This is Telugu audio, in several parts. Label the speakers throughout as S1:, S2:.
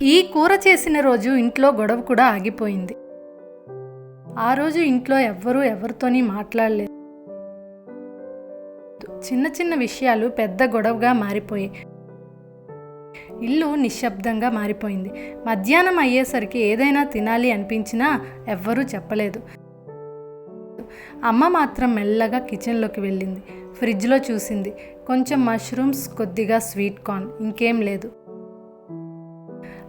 S1: ఈ కూర చేసిన రోజు ఇంట్లో గొడవ కూడా ఆగిపోయింది. ఆ రోజు ఇంట్లో ఎవ్వరూ ఎవరితోని మాట్లాడలేదు. చిన్న చిన్న విషయాలు పెద్ద గొడవగా మారిపోయాయి. ఇల్లు నిశ్శబ్దంగా మారిపోయింది. మధ్యాహ్నం అయ్యేసరికి ఏదైనా తినాలి అనిపించినా ఎవ్వరూ చెప్పలేదు. అమ్మ మాత్రం మెల్లగా కిచెన్లోకి వెళ్ళింది. ఫ్రిడ్జ్లో చూసింది. కొంచెం మష్రూమ్స్, కొద్దిగా స్వీట్ కార్న్, ఇంకేం లేదు.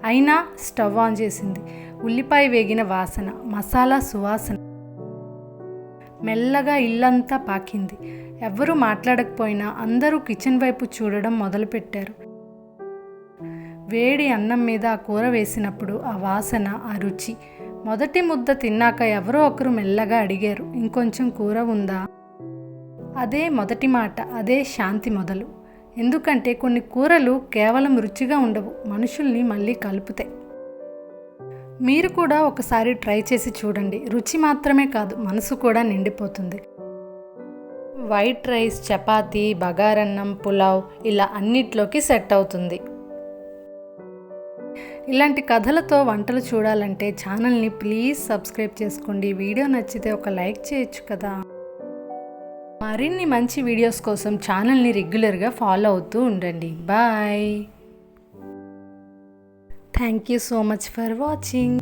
S1: అయినా స్టవ్ ఆన్ చేసింది. ఉల్లిపాయ వేగిన వాసన, మసాలా సువాసన మెల్లగా ఇల్లంతా పాకింది. ఎవ్వరూ మాట్లాడకపోయినా అందరూ కిచెన్ వైపు చూడడం మొదలుపెట్టారు. వేడి అన్నం మీద ఆ కూర వేసినప్పుడు ఆ వాసన, ఆ రుచి. మొదటి ముద్ద తిన్నాక ఎవరో ఒకరు మెల్లగా అడిగారు, ఇంకొంచెం కూర ఉందా? అదే మొదటి మాట, అదే శాంతి మొదలు. ఎందుకంటే కొన్ని కూరలు కేవలం రుచిగా ఉండవు, మనుషుల్ని మళ్ళీ కలుపుతాయి. మీరు కూడా ఒకసారి ట్రై చేసి చూడండి. రుచి మాత్రమే కాదు, మనసు కూడా నిండిపోతుంది. వైట్ రైస్, చపాతీ, బగారన్నం, పులావ్ ఇలా అన్నిట్లోకి సెట్ అవుతుంది. ఇలాంటి కథలతో వంటలు చూడాలంటే ఛానల్ని ప్లీజ్ సబ్స్క్రైబ్ చేసుకోండి. వీడియో నచ్చితే ఒక లైక్ చేయొచ్చు కదా. మరిన్ని మంచి వీడియోస్ కోసం ఛానల్ని రెగ్యులర్గా ఫాలో అవుతూ ఉండండి. Bye. Thank you so much for watching.